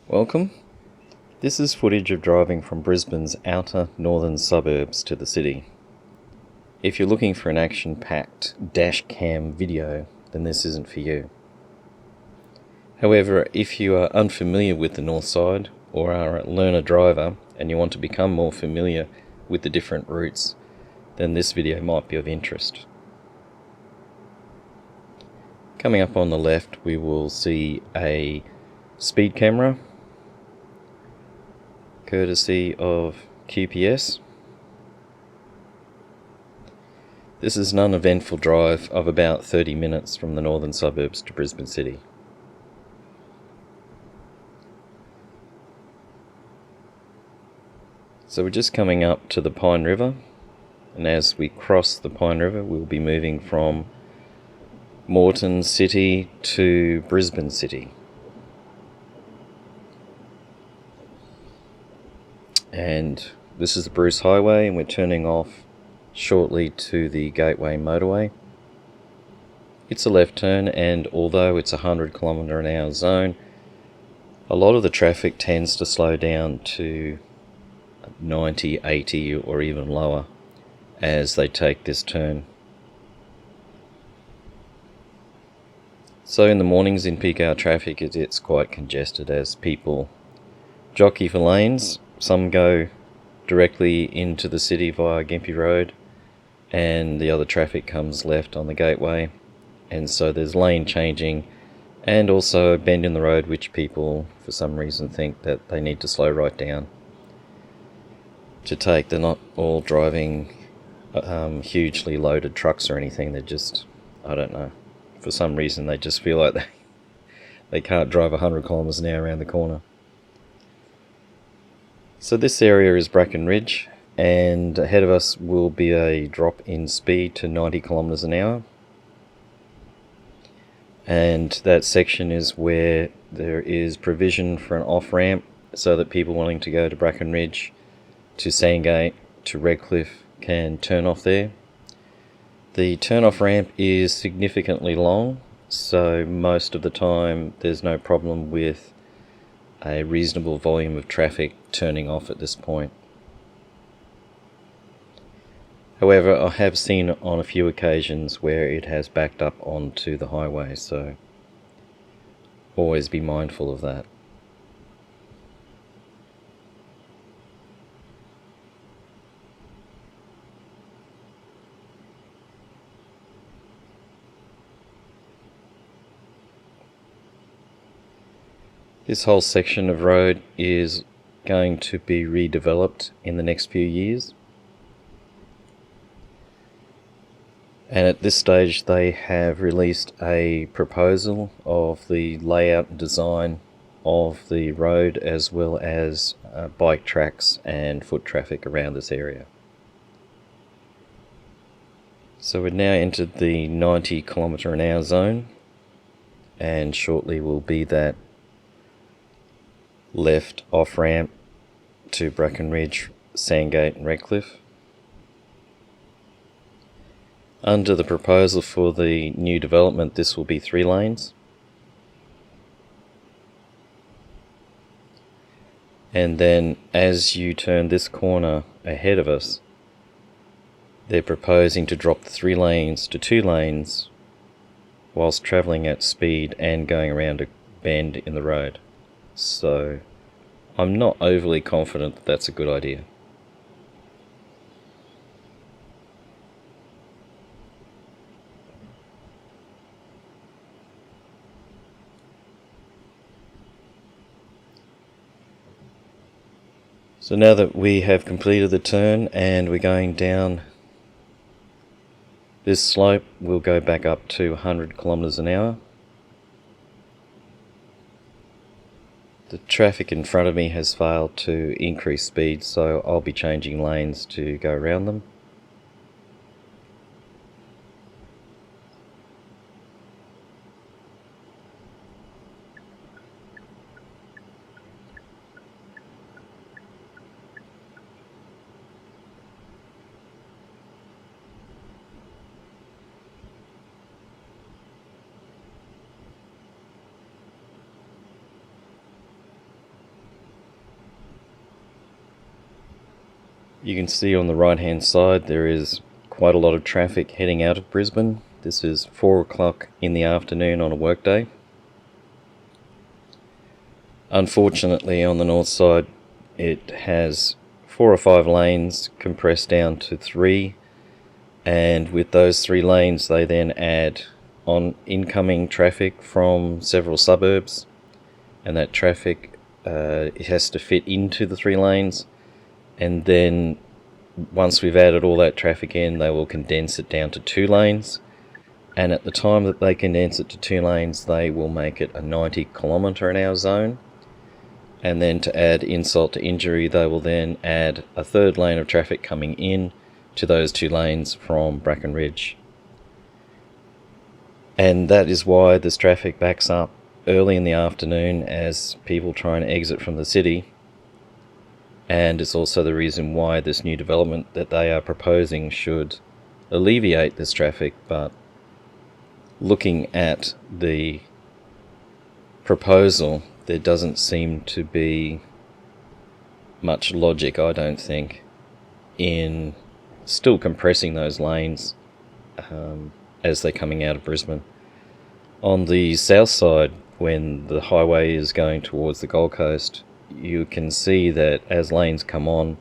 Welcome. This is footage of driving from Brisbane's outer northern suburbs to the city. If you're looking for an action-packed dash cam video, then this isn't for you. However, if you are unfamiliar with the north side or are a learner driver and you want to become more familiar with the different routes, then this video might be of interest. Coming up on the left, we will see a speed camera, courtesy of QPS. This is an uneventful drive of about 30 minutes from the northern suburbs to Brisbane City. So we're just coming up to the Pine River, and as we cross the Pine River we'll be moving from Moreton City to Brisbane City. And this is the Bruce Highway, and we're turning off shortly to the Gateway Motorway. It's a left turn, and although it's a 100 km/h zone, a lot of the traffic tends to slow down to 90, 80 or even lower as they take this turn. So in the mornings in peak hour traffic it's quite congested as people jockey for lanes. Some go directly into the city via Gympie Road and the other traffic comes left on the Gateway, and so there's lane changing and also a bend in the road which people for some reason think that they need to slow right down to take. They're not all driving hugely loaded trucks or anything, they're just, I don't know, for some reason they just feel like they can't drive 100 km/h around the corner. So this area is Bracken Ridge, and ahead of us will be a drop in speed to 90 km/h, and that section is where there is provision for an off-ramp so that people wanting to go to Bracken Ridge, to Sandgate, to Redcliffe can turn off there. The turn-off ramp is significantly long, so most of the time there's no problem with a reasonable volume of traffic turning off at this point. However, I have seen on a few occasions where it has backed up onto the highway, so always be mindful of that. This whole section of road is going to be redeveloped in the next few years. And at this stage they have released a proposal of the layout and design of the road as well as bike tracks and foot traffic around this area. So we've now entered the 90 km/h zone, and shortly will be that left off-ramp to Bracken Ridge, Sandgate and Redcliffe. Under the proposal for the new development, this will be 3 lanes. And then as you turn this corner ahead of us, they're proposing to drop the 3 lanes to 2 lanes whilst travelling at speed and going around a bend in the road. So I'm not overly confident that that's a good idea. So now that we have completed the turn and we're going down this slope, we'll go back up to 100 km/h. The traffic in front of me has failed to increase speed, so I'll be changing lanes to go around them. You can see on the right hand side there is quite a lot of traffic heading out of Brisbane. This is 4 o'clock in the afternoon on a workday. Unfortunately, on the north side it has 4 or 5 lanes compressed down to 3, and with those 3 lanes they then add on incoming traffic from several suburbs, and that traffic it has to fit into the 3 lanes, and then once we've added all that traffic in, they will condense it down to 2 lanes, and at the time that they condense it to 2 lanes they will make it a 90km/h zone. And then to add insult to injury, they will then add a 3rd lane of traffic coming in to those 2 lanes from Bracken Ridge. And that is why this traffic backs up early in the afternoon as people try and exit from the city. And it's also the reason why this new development that they are proposing should alleviate this traffic. But looking at the proposal, there doesn't seem to be much logic, I don't think, in still compressing those lanes as they're coming out of Brisbane. On the south side, when the highway is going towards the Gold Coast, you can see that as lanes come on,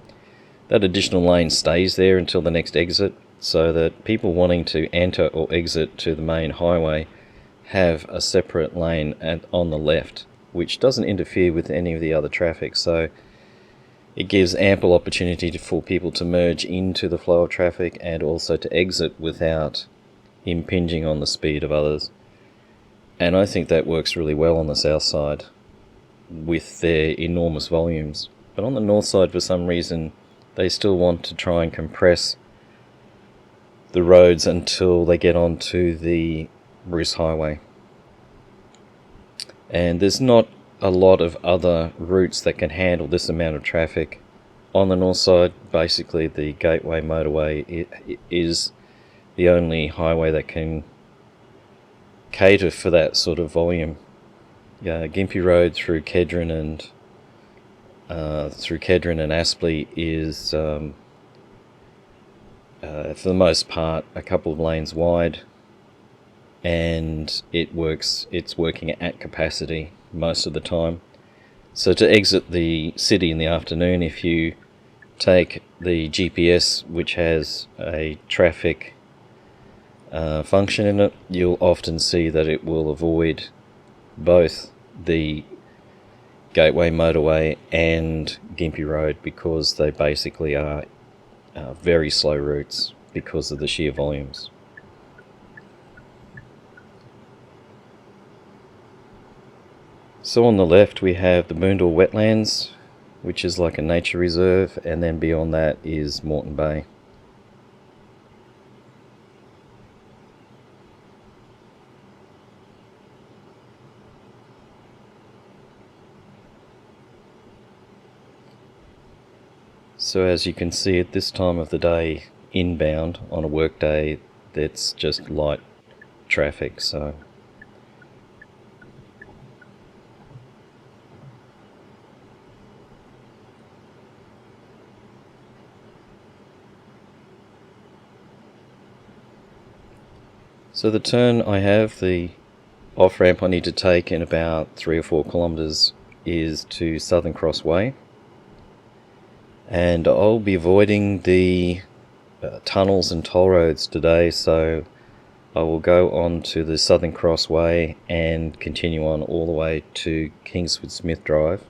that additional lane stays there until the next exit, so that people wanting to enter or exit to the main highway have a separate lane on the left, which doesn't interfere with any of the other traffic, so it gives ample opportunity for people to merge into the flow of traffic and also to exit without impinging on the speed of others. And I think that works really well on the south side with their enormous volumes. But on the north side, for some reason, they still want to try and compress the roads until they get onto the Bruce Highway. And there's not a lot of other routes that can handle this amount of traffic. On the north side, basically the Gateway Motorway is the only highway that can cater for that sort of volume. Gympie Road through Kedron and Aspley is for the most part a couple of lanes wide, and it's working at capacity most of the time. So to exit the city in the afternoon, if you take the GPS, which has a traffic function in it, you'll often see that it will avoid both the Gateway Motorway and Gympie Road, because they basically are very slow routes because of the sheer volumes. So on the left we have the Boondall Wetlands, which is like a nature reserve, and then beyond that is Moreton Bay. So as you can see, at this time of the day, inbound on a work day, that's just light traffic. So the turn I have, the off-ramp I need to take in about 3 or 4 kilometres is to Southern Cross Way. And I'll be avoiding the tunnels and toll roads today, so I will go on to the Southern Cross Way and continue on all the way to Kingsford Smith Drive,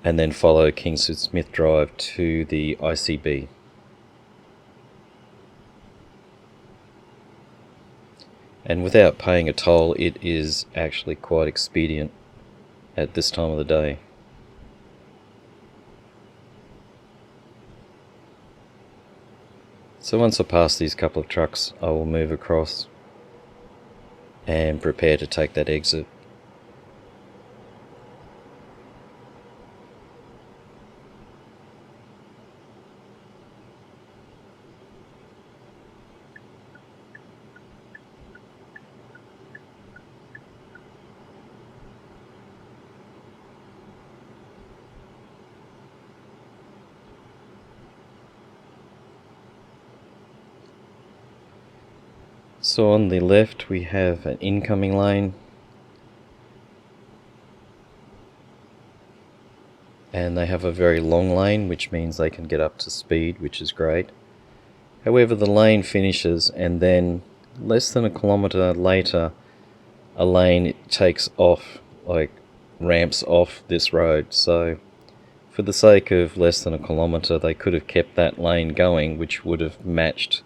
and then follow Kingsford Smith Drive to the ICB. And without paying a toll, it is actually quite expedient at this time of the day. So once I pass these couple of trucks, I will move across and prepare to take that exit. So on the left we have an incoming lane, and they have a very long lane, which means they can get up to speed, which is great. However, the lane finishes, and then less than a kilometre later a lane takes off, like ramps off this road. So for the sake of less than a kilometre, they could have kept that lane going, which would have matched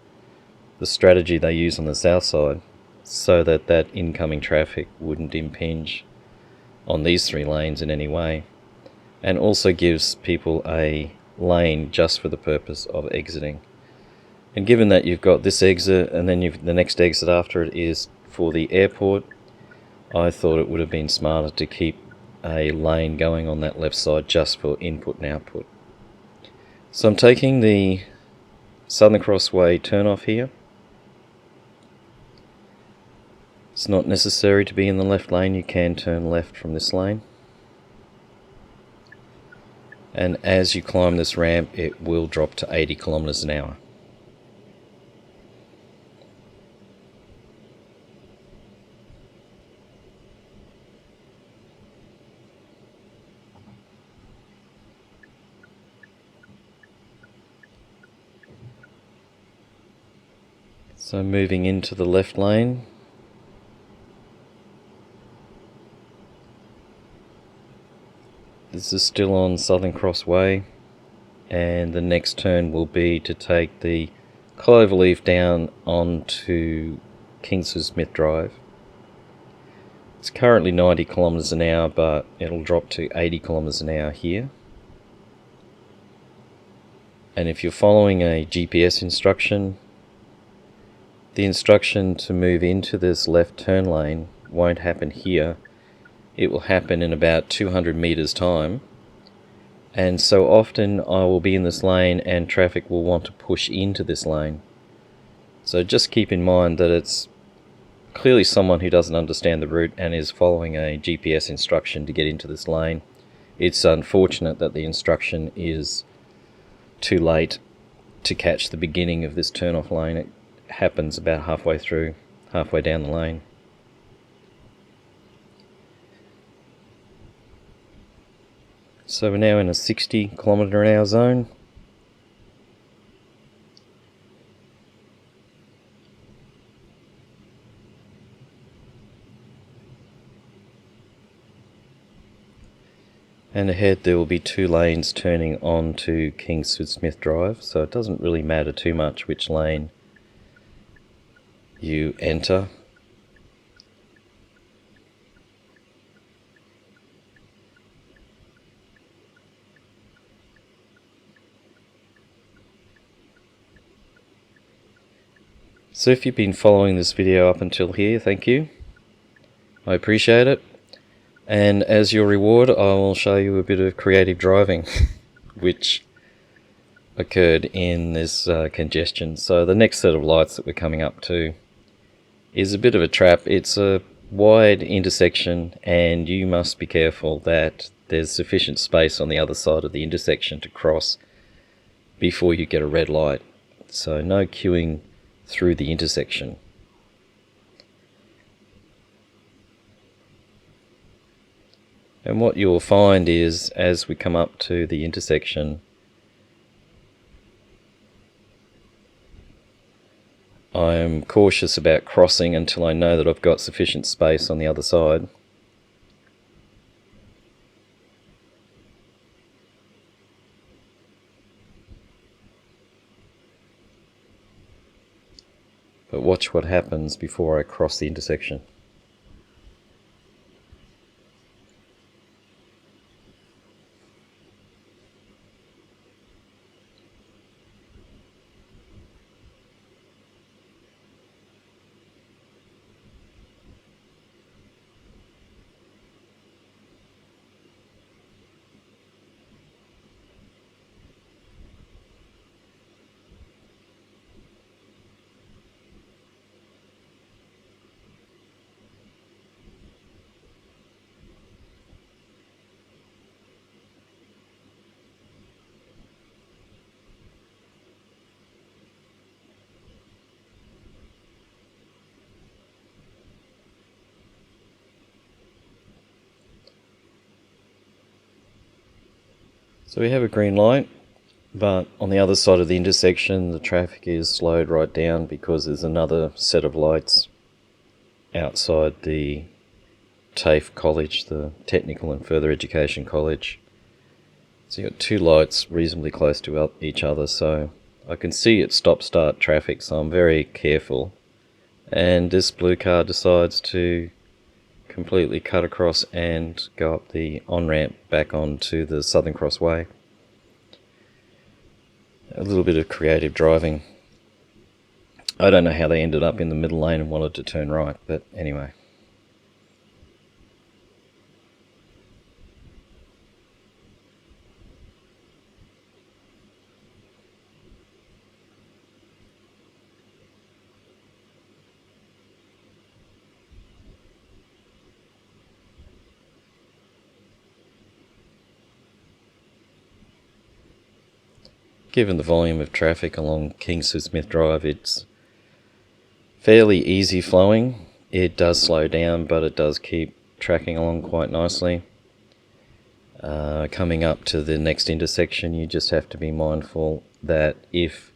the strategy they use on the south side, so that that incoming traffic wouldn't impinge on these three lanes in any way, and also gives people a lane just for the purpose of exiting. And given that you've got this exit and then the next exit after it is for the airport, I thought it would have been smarter to keep a lane going on that left side just for input and output. So I'm taking the Southern Crossway turn off here. It's not necessary to be in the left lane, you can turn left from this lane. And as you climb this ramp, it will drop to 80 kilometers an hour. So moving into the left lane. This is still on Southern Crossway, and the next turn will be to take the Cloverleaf down onto Kingsford Smith Drive. It's currently 90 kilometers an hour, but it'll drop to 80 kilometers an hour here. And if you're following a GPS instruction, the instruction to move into this left turn lane won't happen here. It will happen in about 200 meters time. And so often I will be in this lane and traffic will want to push into this lane. So just keep in mind that it's clearly someone who doesn't understand the route and is following a GPS instruction to get into this lane. It's unfortunate that the instruction is too late to catch the beginning of this turn off lane. It happens about halfway down the lane. So we're now in a 60 kilometre an hour zone. And ahead there will be two lanes turning on to Kingsford Smith Drive, so it doesn't really matter too much which lane you enter. So if you've been following this video up until here, thank you. I appreciate it. And as your reward, I will show you a bit of creative driving, which occurred in this congestion. So the next set of lights that we're coming up to is a bit of a trap. It's a wide intersection, and you must be careful that there's sufficient space on the other side of the intersection to cross before you get a red light. So no queuing through the intersection. And what you'll find is, as we come up to the intersection, I'm cautious about crossing until I know that I've got sufficient space on the other side. But watch what happens before I cross the intersection. So we have a green light, but on the other side of the intersection the traffic is slowed right down because there's another set of lights outside the TAFE college, the Technical and Further Education College. So you've got two lights reasonably close to each other, so I can see it stop-start traffic, so I'm very careful. And this blue car decides to completely cut across and go up the on-ramp back onto the Southern Cross Way. A little bit of creative driving. I don't know how they ended up in the middle lane and wanted to turn right, but anyway. Given the volume of traffic along Kingsford Smith Drive, it's fairly easy flowing. It does slow down, but it does keep tracking along quite nicely. Coming up to the next intersection, you just have to be mindful that if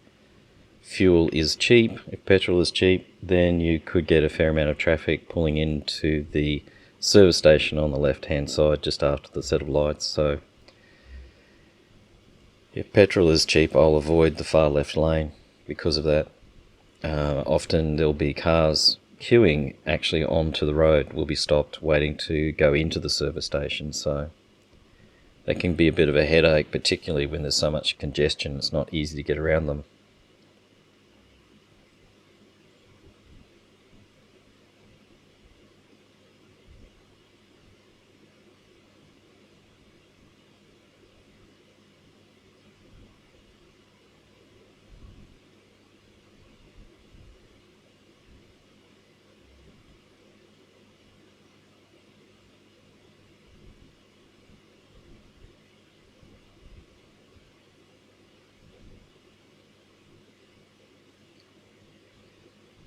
fuel is cheap, if petrol is cheap, then you could get a fair amount of traffic pulling into the service station on the left-hand side just after the set of lights. So if petrol is cheap, I'll avoid the far left lane because of that. Often there'll be cars queuing actually onto the road, will be stopped waiting to go into the service station, so that can be a bit of a headache, particularly when there's so much congestion. It's not easy to get around them.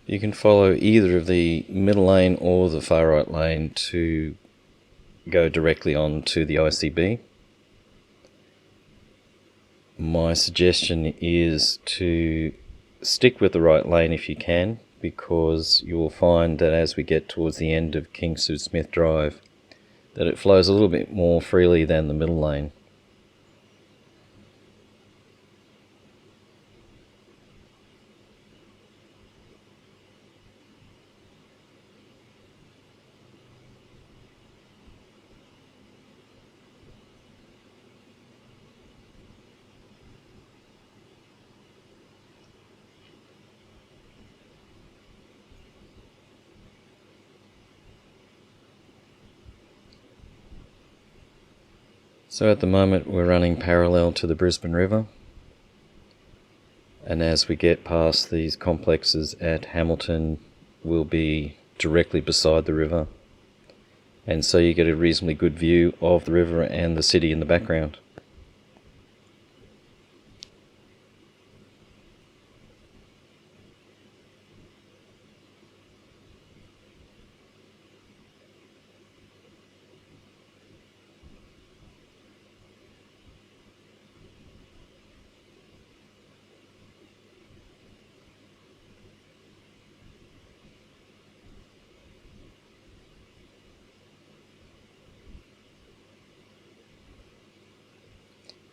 You can follow either of the middle lane or the far right lane to go directly on to the ICB. My suggestion is to stick with the right lane if you can, because you will find that as we get towards the end of Kingsford Smith Drive, that it flows a little bit more freely than the middle lane. So at the moment we're running parallel to the Brisbane River, and as we get past these complexes at Hamilton we'll be directly beside the river, and so you get a reasonably good view of the river and the city in the background.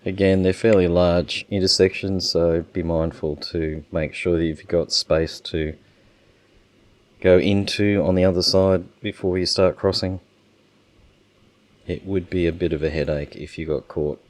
Again, they're fairly large intersections, so be mindful to make sure that you've got space to go into on the other side before you start crossing. It would be a bit of a headache if you got caught.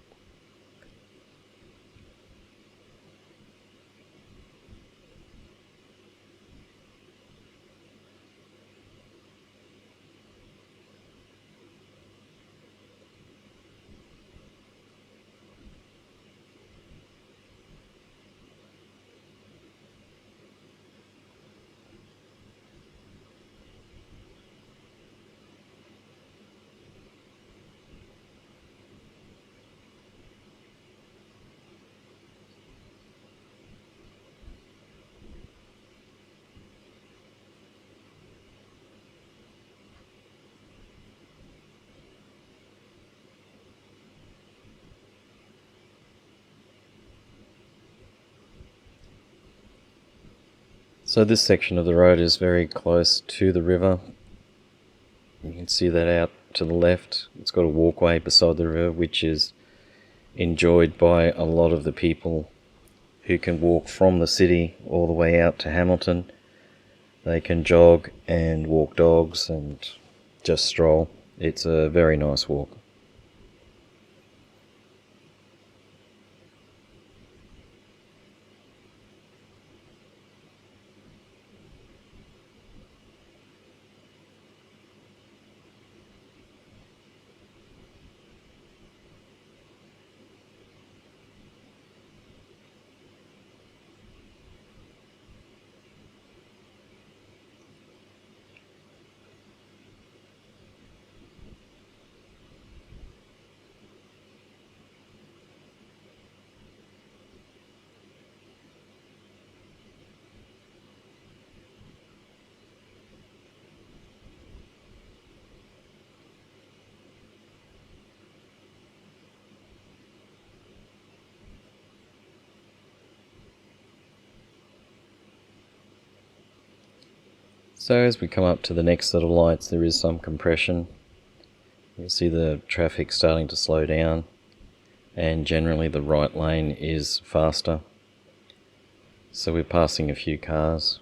So this section of the road is very close to the river. You can see that out to the left. It's got a walkway beside the river, which is enjoyed by a lot of the people who can walk from the city all the way out to Hamilton. They can jog and walk dogs and just stroll. It's a very nice walk. So as we come up to the next set of lights, there is some compression. You'll see the traffic starting to slow down, and generally the right lane is faster. So we're passing a few cars.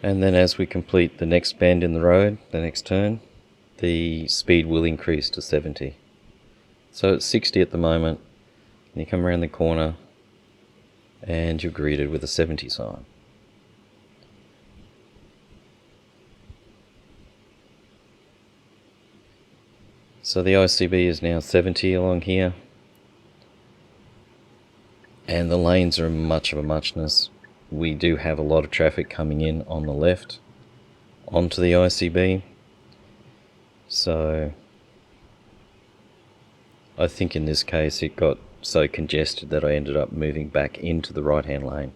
And then as we complete the next bend in the road, the next turn, the speed will increase to 70. So it's 60 at the moment. And you come around the corner and you're greeted with a 70 sign. So the ICB is now 70 along here, and the lanes are much of a muchness. We do have a lot of traffic coming in on the left onto the ICB, so I think in this case it got so congested that I ended up moving back into the right hand lane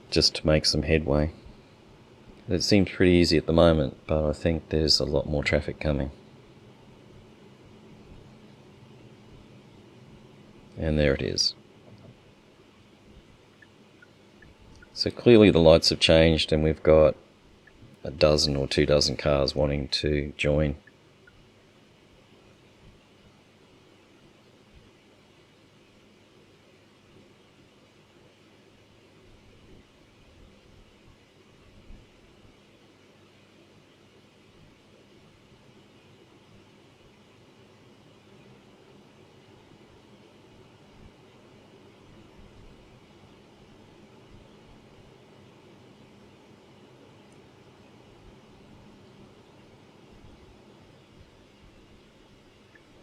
just to make some headway. It seems pretty easy at the moment, but I think there's a lot more traffic coming. And there it is. So clearly the lights have changed and we've got a dozen or 2 dozen cars wanting to join.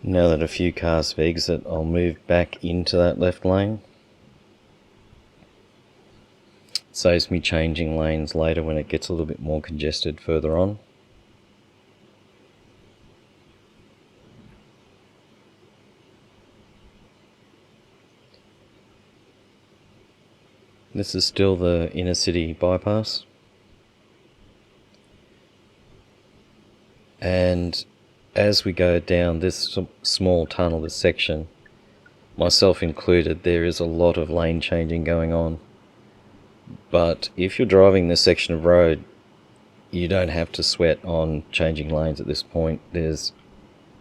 Now that a few cars have exit, I'll move back into that left lane. It saves me changing lanes later when it gets a little bit more congested further on. This is still the inner city bypass. And as we go down this small tunnel, this section, myself included, there is a lot of lane changing going on. But if you're driving this section of road, you don't have to sweat on changing lanes at this point. There's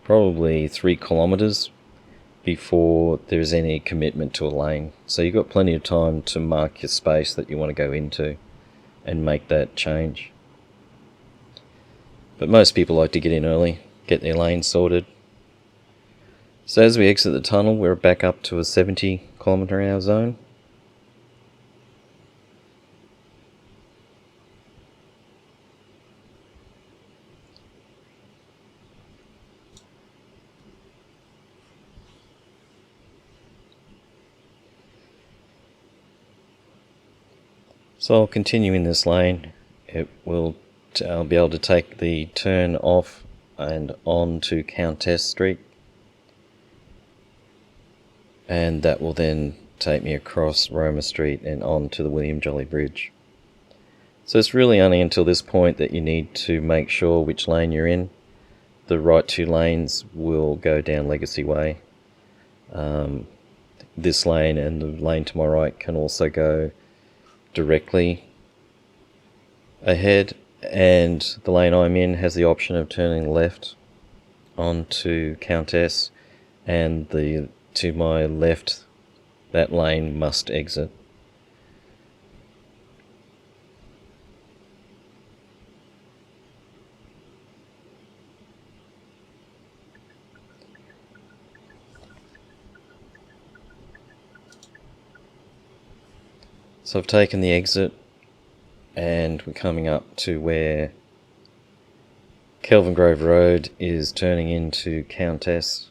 probably 3 kilometers before there's any commitment to a lane. So you've got plenty of time to mark your space that you want to go into and make that change. But most people like to get in early, get their lane sorted. So as we exit the tunnel, we're back up to a 70km/h zone. So I'll continue in this lane. I'll be able to take the turn off and on to Countess Street, and that will then take me across Roma Street and on to the William Jolly Bridge. So it's really only until this point that you need to make sure which lane you're in. the right two lanes will go down Legacy Way. This lane and the lane to my right can also go directly ahead, and the lane I'm in has the option of turning left onto Countess, and to my left, that lane must exit. So I've taken the exit, and we're coming up to where Kelvin Grove Road is turning into Countess.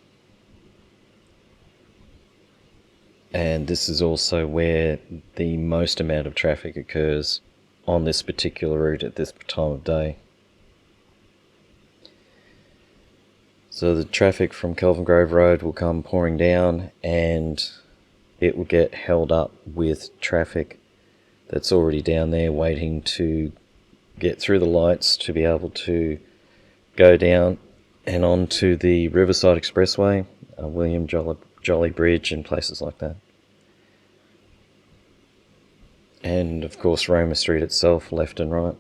And this is also where the most amount of traffic occurs on this particular route at this time of day. So the traffic from Kelvin Grove Road will come pouring down, and it will get held up with traffic that's already down there waiting to get through the lights to be able to go down and onto the Riverside Expressway, William Jolly Bridge and places like that. And of course Roma Street itself, left and right.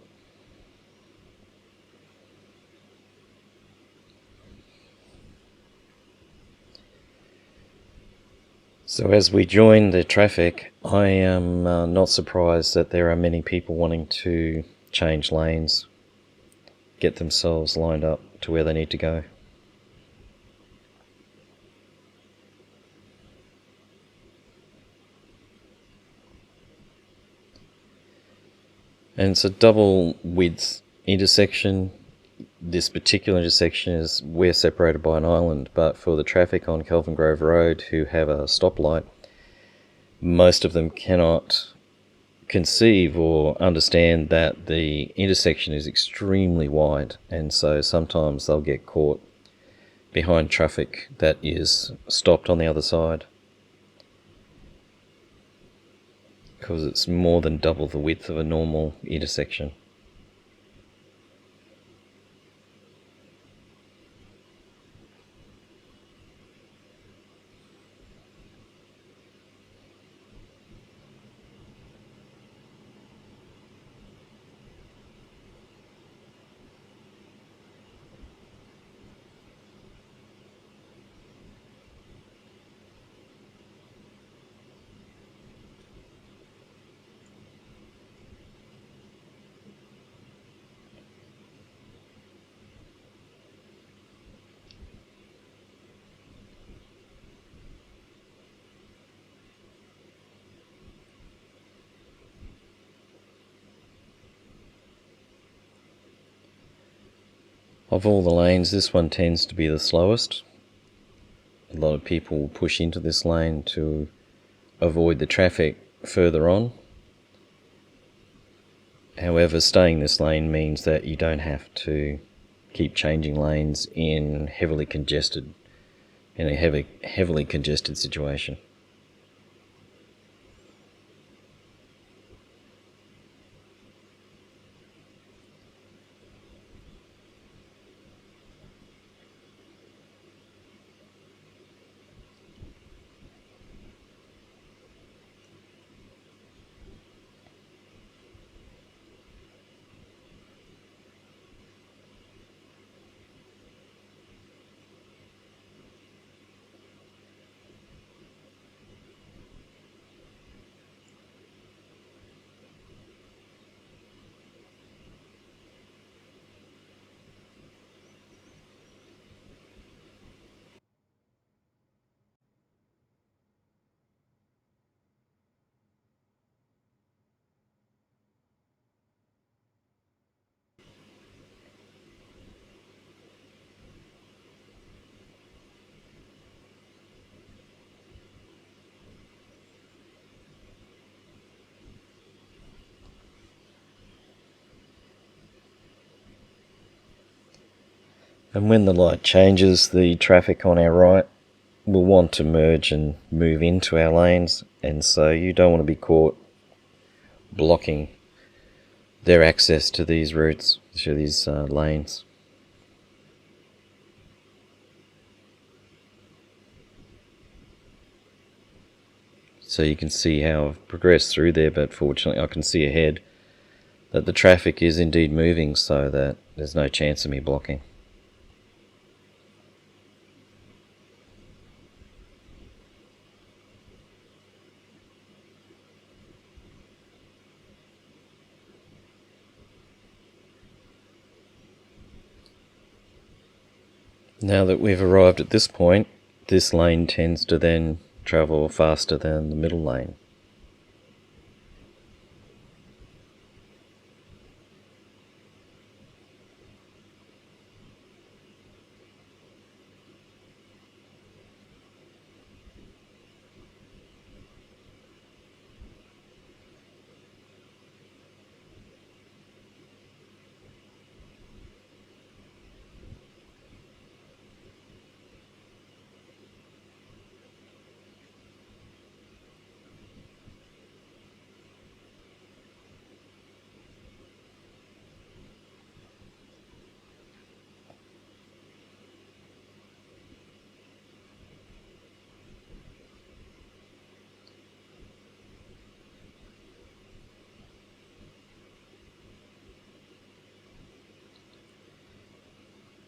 So as we join the traffic, I am not surprised that there are many people wanting to change lanes, get themselves lined up to where they need to go. And it's a double width intersection. This particular intersection we're separated by an island, but for the traffic on Kelvin Grove Road who have a stoplight, most of them cannot conceive or understand that the intersection is extremely wide, and so sometimes they'll get caught behind traffic that is stopped on the other side, because it's more than double the width of a normal intersection. Of all the lanes, this one tends to be the slowest. A lot of people will push into this lane to avoid the traffic further on. However, staying in this lane means that you don't have to keep changing lanes in a heavily congested situation. And when the light changes, the traffic on our right will want to merge and move into our lanes, and so you don't want to be caught blocking their access to these routes, to these lanes. So you can see how I've progressed through there, but fortunately I can see ahead that the traffic is indeed moving, so that there's no chance of me blocking. Now that we've arrived at this point, this lane tends to then travel faster than the middle lane.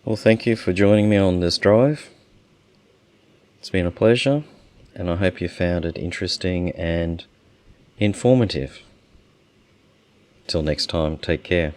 Well, thank you for joining me on this drive. It's been a pleasure, and I hope you found it interesting and informative. Till next time, take care.